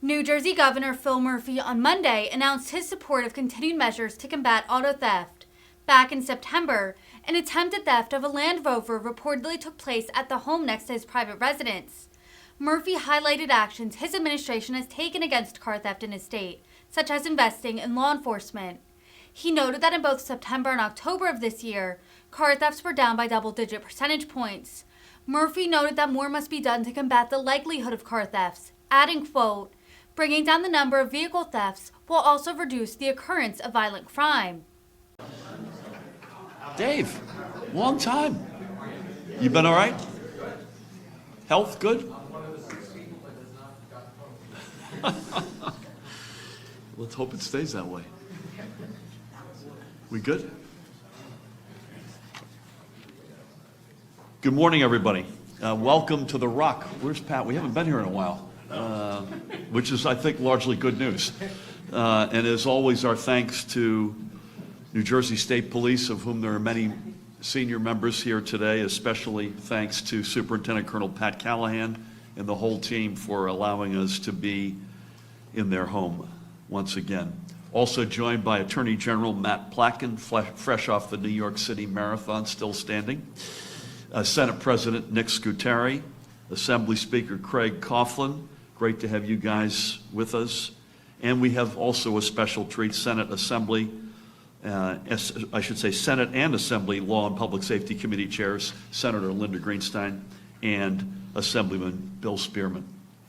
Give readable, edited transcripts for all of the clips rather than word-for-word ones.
New Jersey Governor Phil Murphy on Monday announced his support of continued measures to combat auto theft. Back in September, an attempted theft of a Land Rover reportedly took place at the home next to his private residence. Murphy highlighted actions his administration has taken against car theft in his state, such as investing in law enforcement. He noted that in both September and October of this year, car thefts were down by double-digit percentage points. Murphy noted that more must be done to combat the likelihood of car thefts, adding, quote, "Bringing down the number of vehicle thefts will also reduce the occurrence of violent crime." Dave, long time. You been all right? Health good? Let's hope it stays that way. We good? Good morning, everybody. Welcome to The Rock. Where's Pat? We haven't been here in a while, which is, I think, largely good news. And as always, our thanks to New Jersey State Police, of whom there are many senior members here today, especially thanks to Superintendent Colonel Pat Callahan and the whole team for allowing us to be in their home once again. Also joined by Attorney General Matt Platkin, fresh off the New York City Marathon, still standing. Senate President Nick Scuteri, Assembly Speaker Craig Coughlin. Great to have you guys with us. And we have also a special treat, Senate and Assembly Law and Public Safety Committee chairs, Senator Linda Greenstein and Assemblyman Bill Spearman.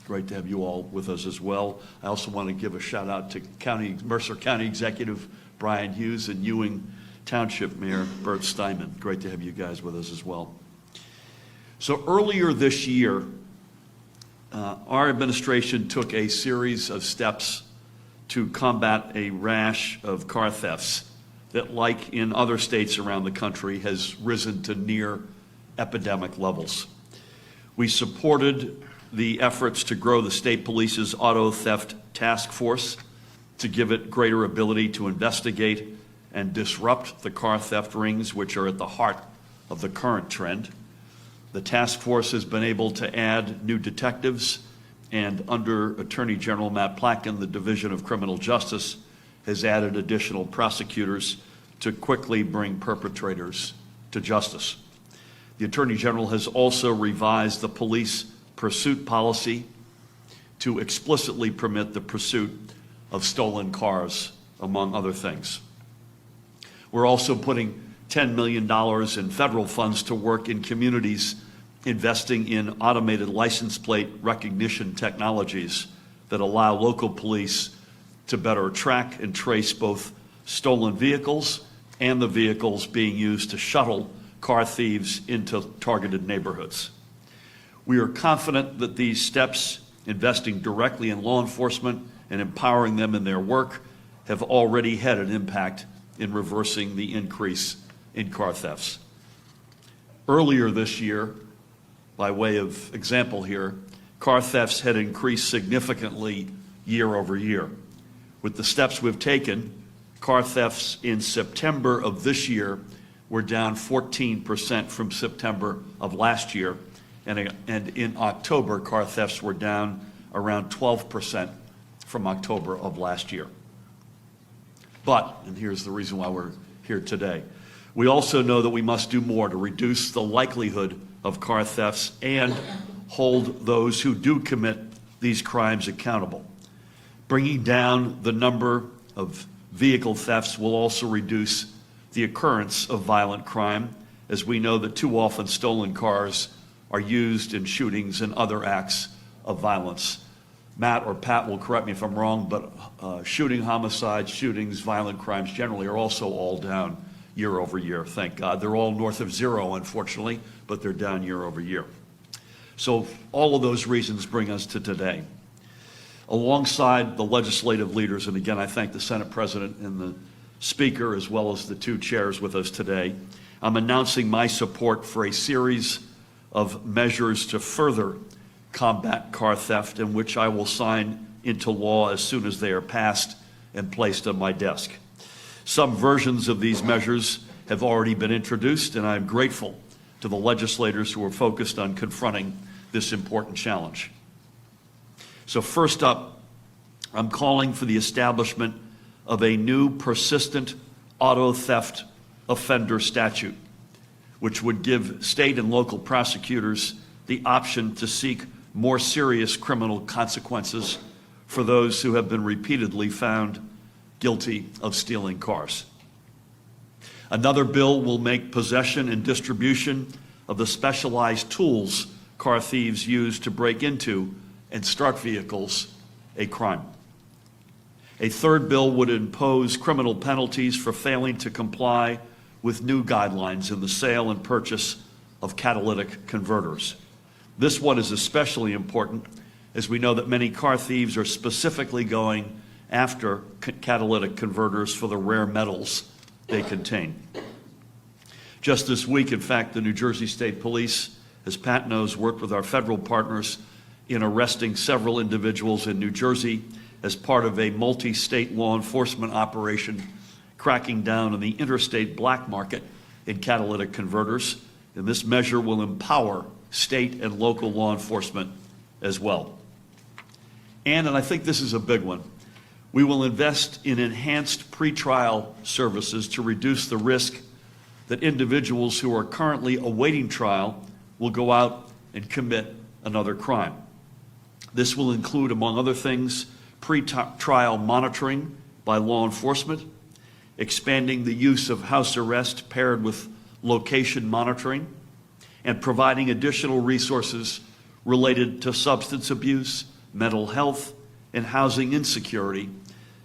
Great to have you all with us as well. I also want to give a shout out to Mercer County Executive Brian Hughes and Ewing Township Mayor Bert Steinman. Great to have you guys with us as well. So earlier this year, our administration took a series of steps to combat a rash of car thefts that, like in other states around the country, has risen to near epidemic levels. We supported the efforts to grow the state police's auto theft task force to give it greater ability to investigate and disrupt the car theft rings, which are at the heart of the current trend. The task force has been able to add new detectives, and under Attorney General Matt Platkin, the Division of Criminal Justice has added additional prosecutors to quickly bring perpetrators to justice. The Attorney General has also revised the police pursuit policy to explicitly permit the pursuit of stolen cars, among other things. We're also putting $10 million in federal funds to work in communities investing in automated license plate recognition technologies that allow local police to better track and trace both stolen vehicles and the vehicles being used to shuttle car thieves into targeted neighborhoods. We are confident that these steps, investing directly in law enforcement and empowering them in their work, have already had an impact in reversing the increase in car thefts. Earlier this year, by way of example here, car thefts had increased significantly year over year. With the steps we've taken, car thefts in September of this year were down 14% from September of last year. And in October, car thefts were down around 12% from October of last year. But, and here's the reason why we're here today, we also know that we must do more to reduce the likelihood of car thefts and hold those who do commit these crimes accountable. Bringing down the number of vehicle thefts will also reduce the occurrence of violent crime, as we know that too often stolen cars are used in shootings and other acts of violence. Matt or Pat will correct me if I'm wrong, but shooting, homicides, shootings, violent crimes generally are also all down year over year, thank God. They're all north of zero, unfortunately, but they're down year over year. So all of those reasons bring us to today. Alongside the legislative leaders, and again, I thank the Senate President and the Speaker, as well as the two chairs with us today, I'm announcing my support for a series of measures to further combat car theft, in which I will sign into law as soon as they are passed and placed on my desk. Some versions of these measures have already been introduced, and I'm grateful to the legislators who are focused on confronting this important challenge. So first up, I'm calling for the establishment of a new persistent auto theft offender statute, which would give state and local prosecutors the option to seek more serious criminal consequences for those who have been repeatedly found guilty of stealing cars. Another bill will make possession and distribution of the specialized tools car thieves use to break into and start vehicles a crime. A third bill would impose criminal penalties for failing to comply with new guidelines in the sale and purchase of catalytic converters. This one is especially important as we know that many car thieves are specifically going after catalytic converters for the rare metals they contain. Just this week, in fact, the New Jersey State Police, as Pat knows, worked with our federal partners in arresting several individuals in New Jersey as part of a multi-state law enforcement operation cracking down on the interstate black market in catalytic converters. And this measure will empower state and local law enforcement as well. And I think this is a big one, we will invest in enhanced pretrial services to reduce the risk that individuals who are currently awaiting trial will go out and commit another crime. This will include, among other things, pre-trial monitoring by law enforcement, expanding the use of house arrest paired with location monitoring, and providing additional resources related to substance abuse, mental health, and housing insecurity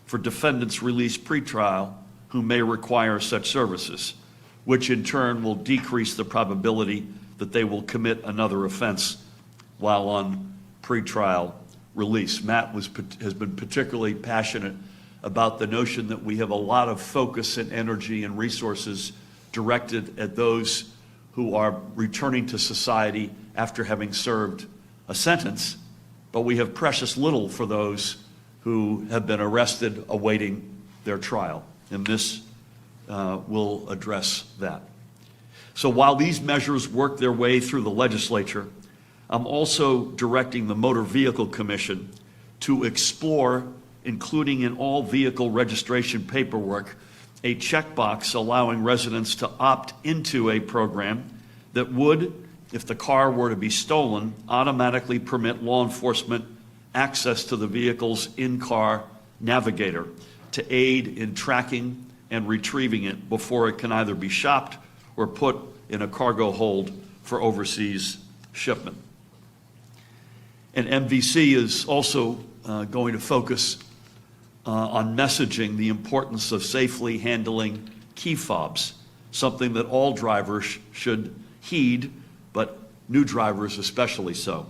for defendants released pretrial who may require such services, which in turn will decrease the probability that they will commit another offense while on pretrial release. Matt has been particularly passionate about the notion that we have a lot of focus and energy and resources directed at those who are returning to society after having served a sentence, but we have precious little for those who have been arrested awaiting their trial, and this will address that. So while these measures work their way through the legislature, I'm also directing the Motor Vehicle Commission to explore, including in all vehicle registration paperwork, a checkbox allowing residents to opt into a program that would, if the car were to be stolen, automatically permit law enforcement access to the vehicle's in-car navigator to aid in tracking and retrieving it before it can either be shopped or put in a cargo hold for overseas shipment. And MVC is also going to focus on messaging the importance of safely handling key fobs, something that all drivers should heed, but new drivers especially so.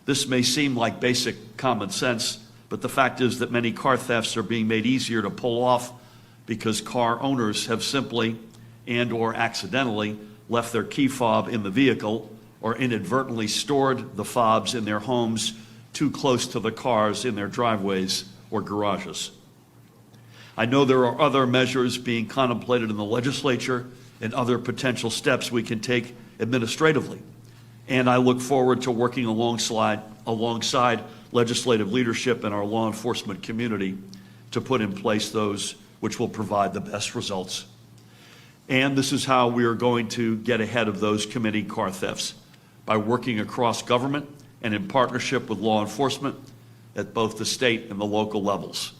This may seem like basic common sense, but the fact is that many car thefts are being made easier to pull off because car owners have simply and or accidentally left their key fob in the vehicle or inadvertently stored the fobs in their homes too close to the cars in their driveways or garages. I know there are other measures being contemplated in the legislature and other potential steps we can take administratively. And I look forward to working alongside legislative leadership and our law enforcement community to put in place those which will provide the best results. And this is how we are going to get ahead of those committing car thefts, by working across government and in partnership with law enforcement at both the state and the local levels.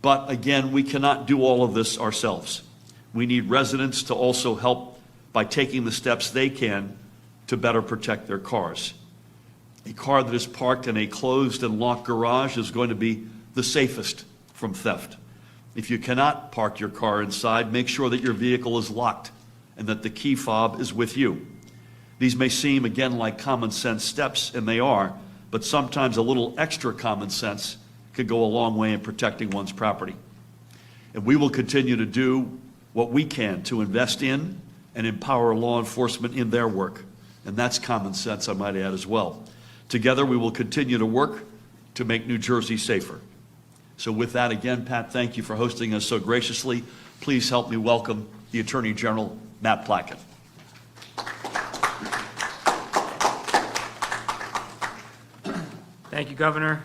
But again, we cannot do all of this ourselves. We need residents to also help by taking the steps they can to better protect their cars. A car that is parked in a closed and locked garage is going to be the safest from theft. If you cannot park your car inside, make sure that your vehicle is locked and that the key fob is with you. These may seem, again, like common sense steps, and they are, but sometimes a little extra common sense could go a long way in protecting one's property. And we will continue to do what we can to invest in and empower law enforcement in their work. And that's common sense, I might add, as well. Together, we will continue to work to make New Jersey safer. So with that, again, Pat, thank you for hosting us so graciously. Please help me welcome the Attorney General, Matt Plackett. Thank you, Governor.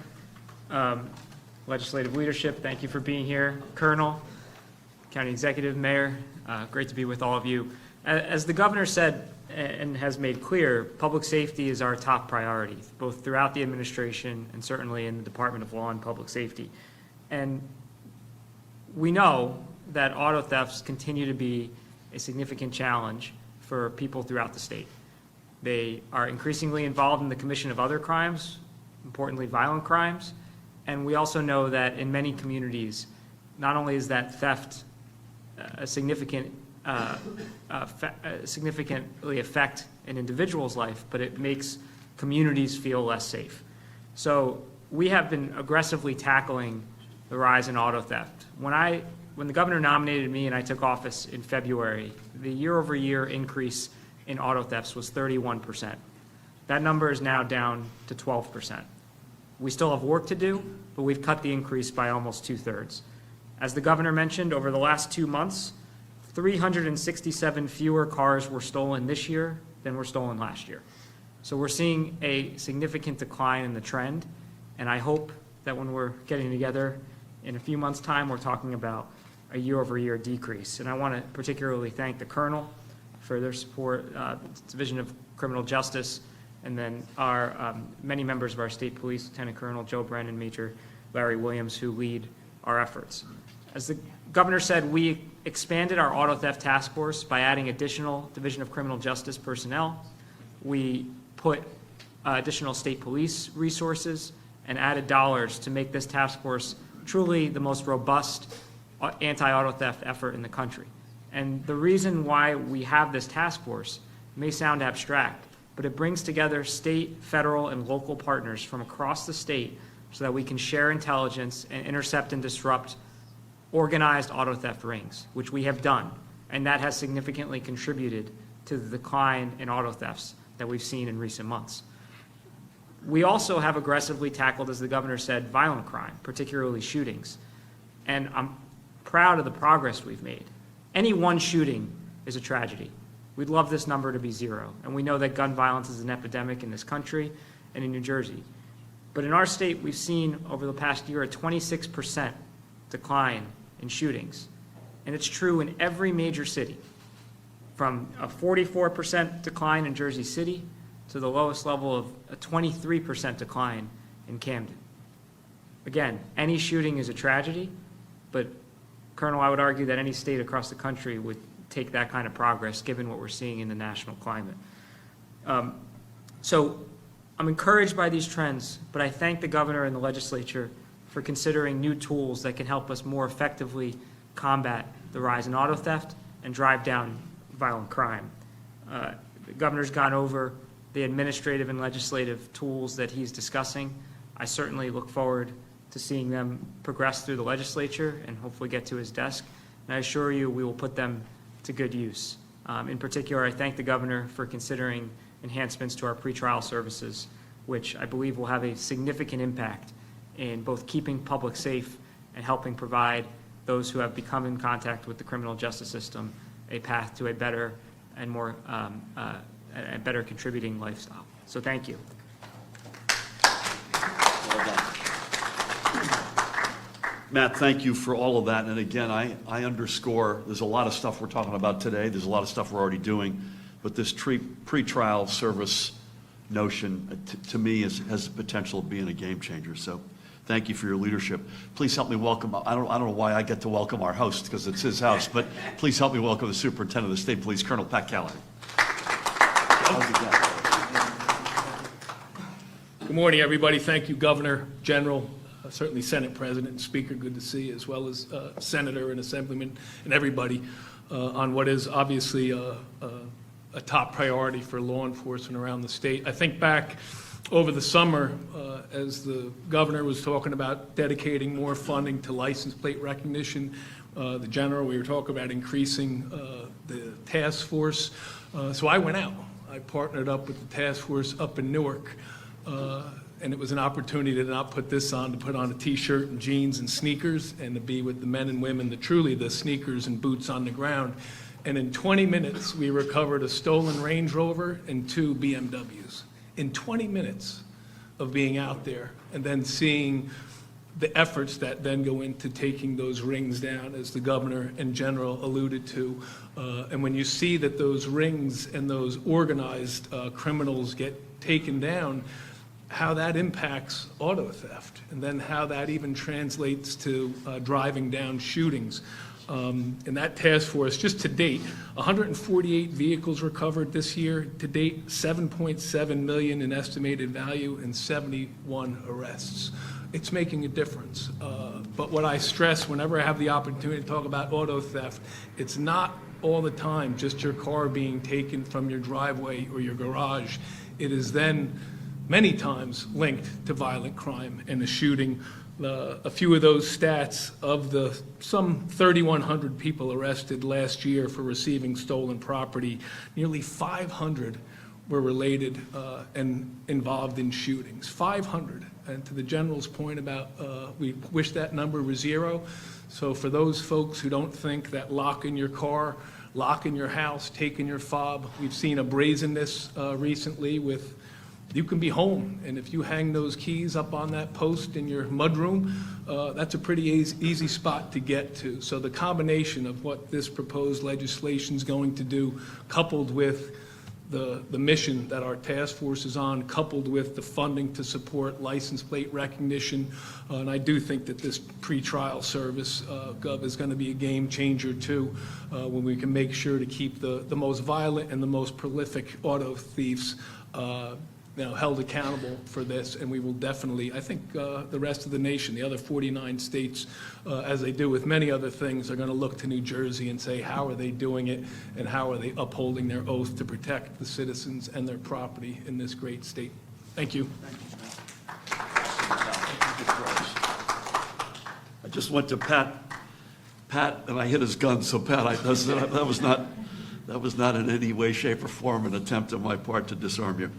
legislative leadership, thank you for being here. Colonel, County Executive, Mayor, great to be with all of you. As the governor said and has made clear, public safety is our top priority, both throughout the administration and certainly in the Department of Law and Public Safety. And we know that auto thefts continue to be a significant challenge for people throughout the state. They are increasingly involved in the commission of other crimes, importantly violent crimes, and we also know that in many communities, not only is that theft significantly affect an individual's life, but it makes communities feel less safe. So we have been aggressively tackling the rise in auto theft. When the governor nominated me and I took office in February, the year-over-year increase in auto thefts was 31%. That number is now down to 12%. We still have work to do, but we've cut the increase by almost 2/3. As the governor mentioned, over the last 2 months, 367 fewer cars were stolen this year than were stolen last year. So we're seeing a significant decline in the trend, and I hope that when we're getting together in a few months' time, we're talking about a year-over-year decrease. And I want to particularly thank the Colonel for their support, Division of Criminal Justice, and then our many members of our state police, Lieutenant Colonel Joe Brennan, Major Larry Williams, who lead our efforts. As the governor said, we expanded our auto theft task force by adding additional Division of Criminal Justice personnel. We put additional state police resources and added dollars to make this task force truly the most robust anti-auto theft effort in the country. And the reason why we have this task force may sound abstract, but it brings together state, federal, and local partners from across the state so that we can share intelligence and intercept and disrupt organized auto theft rings, which we have done. And that has significantly contributed to the decline in auto thefts that we've seen in recent months. We also have aggressively tackled, as the governor said, violent crime, particularly shootings. And I'm proud of the progress we've made. Any one shooting is a tragedy. We'd love this number to be 0. And we know that gun violence is an epidemic in this country and in New Jersey. But in our state, we've seen over the past year a 26% decline in shootings. And it's true in every major city, from a 44% decline in Jersey City to the lowest level of a 23% decline in Camden. Again, any shooting is a tragedy, but Colonel, I would argue that any state across the country would take that kind of progress given what we're seeing in the national climate. So I'm encouraged by these trends, but I thank the governor and the legislature for considering new tools that can help us more effectively combat the rise in auto theft and drive down violent crime. The governor's gone over the administrative and legislative tools that he's discussing. I certainly look forward to seeing them progress through the legislature and hopefully get to his desk. And I assure you we will put them to good use. In particular, I thank the governor for considering enhancements to our pretrial services, which I believe will have a significant impact in both keeping public safe and helping provide those who have become in contact with the criminal justice system a path to a better and more a better contributing lifestyle. So thank you. Matt, thank you for all of that. And again, I underscore there's a lot of stuff we're talking about today. There's a lot of stuff we're already doing. But this pre-trial service notion, to me, has the potential of being a game changer. So thank you for your leadership. Please help me welcome, I don't know why I get to welcome our host because it's his house, but please help me welcome the Superintendent of the State Police, Colonel Pat Callahan. Good morning, everybody. Thank you, Governor, General, certainly Senate President and Speaker. Good to see you, as well as Senator and Assemblyman and everybody on what is obviously a top priority for law enforcement around the state. I think back over the summer, as the governor was talking about dedicating more funding to license plate recognition, the general, we were talking about increasing the task force. So I went out. I partnered up with the task force up in Newark, and it was an opportunity to not put this on, to put on a T-shirt and jeans and sneakers, and to be with the men and women, the sneakers and boots on the ground. And in 20 minutes, we recovered a stolen Range Rover and 2 BMWs. In 20 minutes of being out there, and then seeing the efforts that then go into taking those rings down, as the governor and general alluded to. And when you see that those rings and those organized criminals get taken down, how that impacts auto theft, and then how that even translates to driving down shootings. And that task force, just to date, 148 vehicles recovered this year. To date, $7.7 million in estimated value and 71 arrests. It's making a difference. But what I stress whenever I have the opportunity to talk about auto theft, it's not all the time just your car being taken from your driveway or your garage. It is then many times linked to violent crime and a shooting. A few of those stats of the some 3,100 people arrested last year for receiving stolen property, nearly 500 were related and involved in shootings. 500. And to the general's point about we wish that number was zero. So for those folks who don't think that locking your car, locking your house, taking your fob, we've seen a brazenness recently with you can be home, and if you hang those keys up on that post in your mudroom, that's a pretty easy spot to get to. So the combination of what this proposed legislation is going to do, coupled with the mission that our task force is on, coupled with the funding to support license plate recognition, and I do think that this pretrial service, Gov, is going to be a game changer too, when we can make sure to keep the most violent and the most prolific auto thieves held accountable for this, and we will definitely, I think the rest of the nation, the other 49 states, as they do with many other things, are going to look to New Jersey and say, how are they doing it, and how are they upholding their oath to protect the citizens and their property in this great state? Thank you. I just went to Pat, and I hit his gun, so Pat, that was not in any way, shape, or form an attempt on my part to disarm you.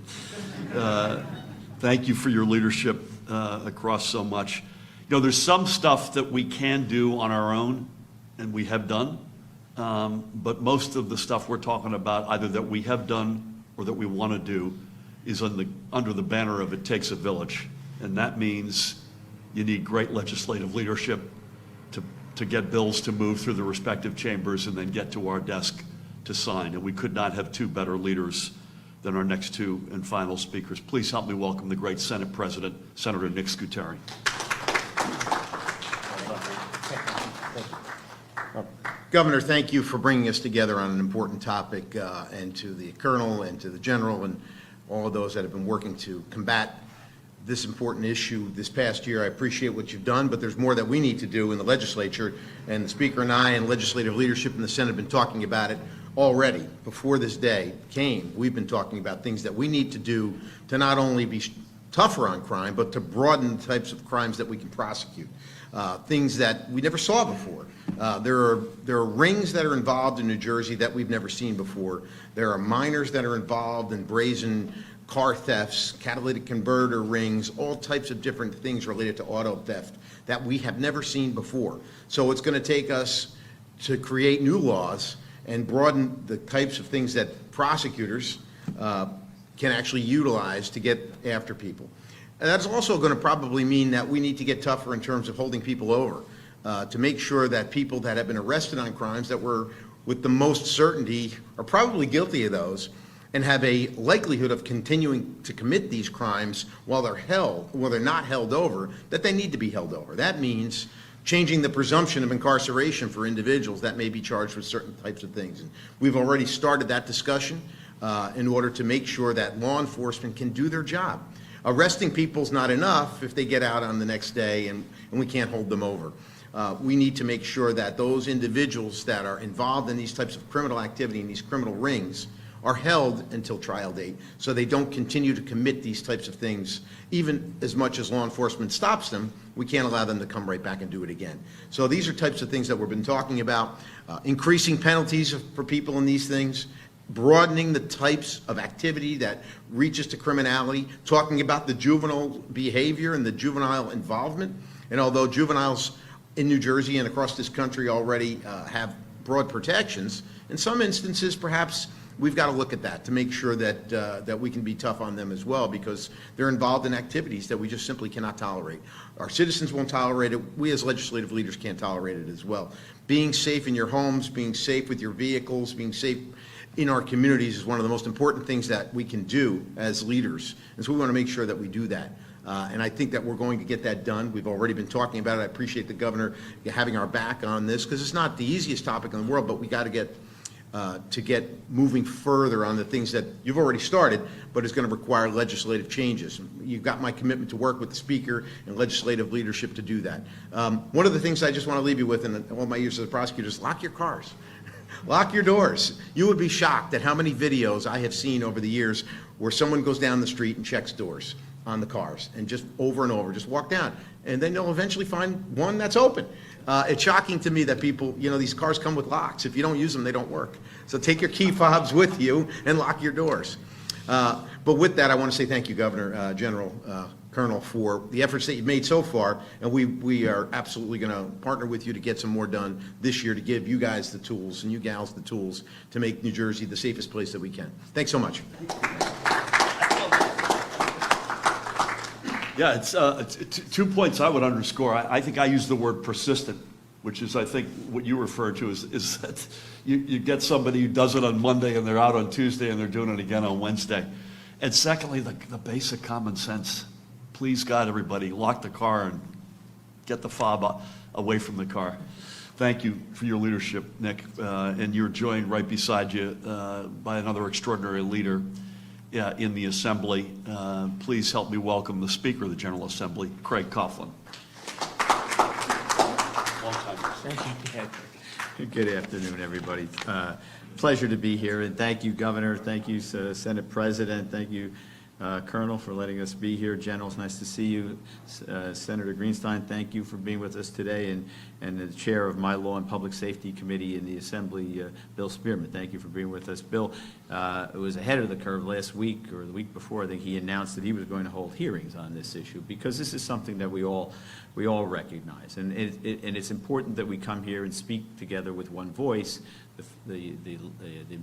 Thank you for your leadership across so much. You know, there's some stuff that we can do on our own, and we have done, but most of the stuff we're talking about, either that we have done or that we want to do, is under the banner of it takes a village. And that means you need great legislative leadership to get bills to move through the respective chambers and then get to our desk to sign. And we could not have two better leaders than our next two and final speakers. Please help me welcome the great Senate President, Senator Nick Scuteri. Governor, thank you for bringing us together on an important topic, and to the Colonel and to the General and all of those that have been working to combat this important issue this past year. I appreciate what you've done, but there's more that we need to do in the legislature, and the Speaker and I and legislative leadership in the Senate have been talking about it already. Before this day came, we've been talking about things that we need to do to not only be tougher on crime, but to broaden the types of crimes that we can prosecute. Things that we never saw before. There are rings that are involved in New Jersey that we've never seen before. There are minors that are involved in brazen car thefts, catalytic converter rings, all types of different things related to auto theft that we have never seen before. So it's going to take us to create new laws and broaden the types of things that prosecutors can actually utilize to get after people. And that's also going to probably mean that we need to get tougher in terms of holding people over, to make sure that people that have been arrested on crimes that were with the most certainty are probably guilty of those and have a likelihood of continuing to commit these crimes while they're not held over, that they need to be held over. That means changing the presumption of incarceration for individuals that may be charged with certain types of things. And we've already started that discussion in order to make sure that law enforcement can do their job. Arresting people is not enough if they get out on the next day and we can't hold them over. We need to make sure that those individuals that are involved in these types of criminal activity and these criminal rings are held until trial date, so they don't continue to commit these types of things. Even as much as law enforcement stops them, we can't allow them to come right back and do it again. So these are types of things that we've been talking about, increasing penalties for people in these things, broadening the types of activity that reaches to criminality, talking about the juvenile behavior and the juvenile involvement. And although juveniles in New Jersey and across this country already have broad protections, in some instances perhaps we've got to look at that to make sure that, that we can be tough on them as well, because they're involved in activities that we just simply cannot tolerate. Our citizens won't tolerate it. We as legislative leaders can't tolerate it as well. Being safe in your homes, being safe with your vehicles, being safe in our communities is one of the most important things that we can do as leaders. And so we want to make sure that we do that. And I think that we're going to get that done. We've already been talking about it. I appreciate the governor having our back on this, because it's not the easiest topic in the world, but we got to get moving further on the things that you've already started, but it's going to require legislative changes. You've got my commitment to work with the Speaker and legislative leadership to do that. One of the things I just want to leave you with in all my years as a prosecutor is lock your cars. Lock your doors. You would be shocked at how many videos I have seen over the years where someone goes down the street and checks doors on the cars, and just over and over, just walk down, and then they'll eventually find one that's open. It's shocking to me that people, these cars come with locks. If you don't use them, they don't work. So take your key fobs with you and lock your doors. But with that, I want to say thank you, Governor General, Colonel, for the efforts that you've made so far, and we are absolutely going to partner with you to get some more done this year to give you guys the tools and you gals the tools to make New Jersey the safest place that we can. Thanks so much. Yeah, it's 2 points I would underscore. I think I use the word persistent, which is, I think, what you refer to is that you get somebody who does it on Monday and they're out on Tuesday and they're doing it again on Wednesday. And secondly, the basic common sense. Please, God, everybody, lock the car and get the fob away from the car. Thank you for your leadership, Nick, and you're joined right beside you by another extraordinary leader in the Assembly. Please help me welcome the Speaker of the General Assembly, Craig Coughlin. Good afternoon, everybody. Pleasure to be here, and thank you, Governor. Thank you, Senate President. Thank you, Colonel, for letting us be here. General, it's nice to see you. Senator Greenstein, thank you for being with us today, and the chair of my Law and Public Safety Committee in the Assembly, Bill Spearman. Thank you for being with us. Bill was ahead of the curve last week or the week before. I think he announced that he was going to hold hearings on this issue, because this is something that we all recognize, and it's important that we come here and speak together with one voice, the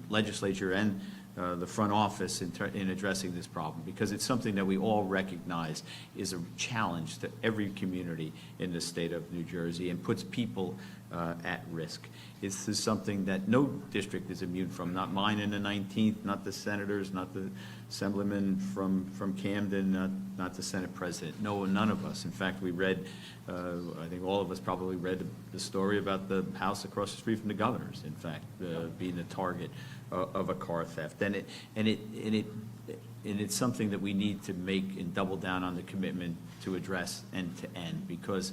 legislature and the front office in addressing this problem, because it's something that we all recognize is a challenge to every community in the state of New Jersey and puts people at risk. This is something that no district is immune from, not mine in the 19th, not the senators, not the assemblyman from Camden, not the Senate President. No, none of us. In fact, we read, I think all of us probably read the story about the house across the street from the governor's, in fact, being the target of a car theft. And it's something that we need to make and double down on the commitment to address end to end, because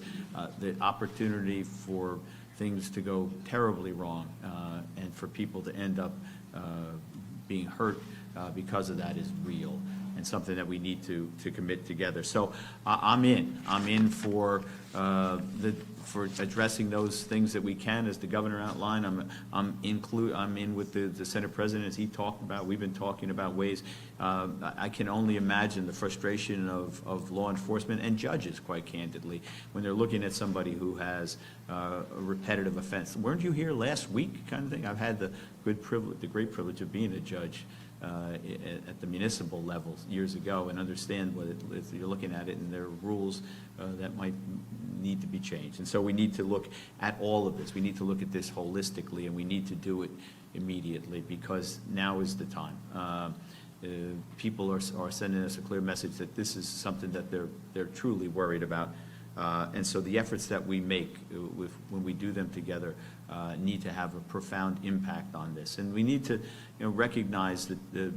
the opportunity for things to go terribly wrong and for people to end up being hurt because of that is real, and something that we need to commit together. So I'm in for addressing those things that we can, as the governor outlined. I'm in with the Senate President, as he talked about. We've been talking about ways. I can only imagine the frustration of law enforcement and judges, quite candidly, when they're looking at somebody who has a repetitive offense. Weren't you here last week, kind of thing? I've had the great privilege of being a judge at the municipal level years ago, and understand what you're looking at it, and there are rules that might need to be changed. And so we need to look at all of this. We need to look at this holistically, and we need to do it immediately, because now is the time. People are sending us a clear message that this is something that they're truly worried about. And so the efforts that we make when we do them together need to have a profound impact on this. And we need to recognize that,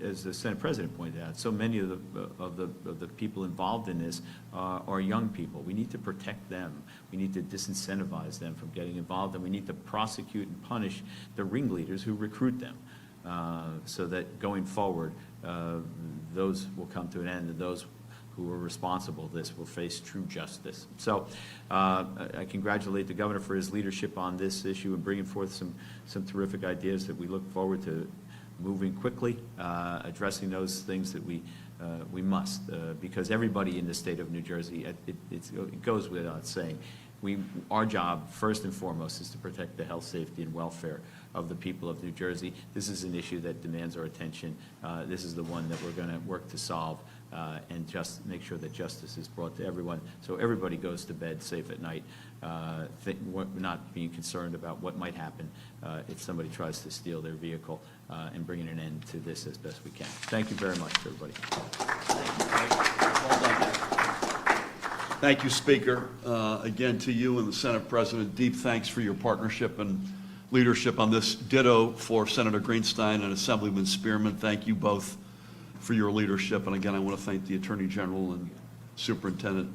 as the Senate President pointed out, so many of the people involved in this are young people. We need to protect them. We need to disincentivize them from getting involved, and we need to prosecute and punish the ringleaders who recruit them, so that going forward, those will come to an end, and those who are responsible for this will face true justice. So I congratulate the governor for his leadership on this issue and bringing forth some terrific ideas that we look forward to moving quickly, addressing those things that we must, because everybody in the state of New Jersey, it goes without saying, our job, first and foremost, is to protect the health, safety, and welfare of the people of New Jersey. This is an issue that demands our attention. This is the one that we're going to work to solve and just make sure that justice is brought to everyone, so everybody goes to bed safe at night, not being concerned about what might happen if somebody tries to steal their vehicle, and bringing an end to this as best we can. Thank you very much, everybody. Thank you, Speaker. Again, to you and the Senate President, deep thanks for your partnership and leadership on this. Ditto for Senator Greenstein and Assemblyman Spearman. Thank you both for your leadership. And again, I want to thank the Attorney General and Superintendent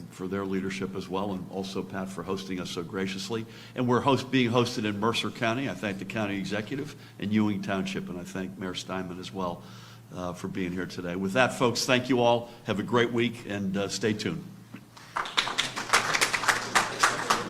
for their leadership as well, and also Pat for hosting us so graciously. And we're being hosted in Mercer County. I thank the county executive and Ewing Township, and I thank Mayor Steinman as well for being here today. With that, folks, thank you all. Have a great week, and stay tuned.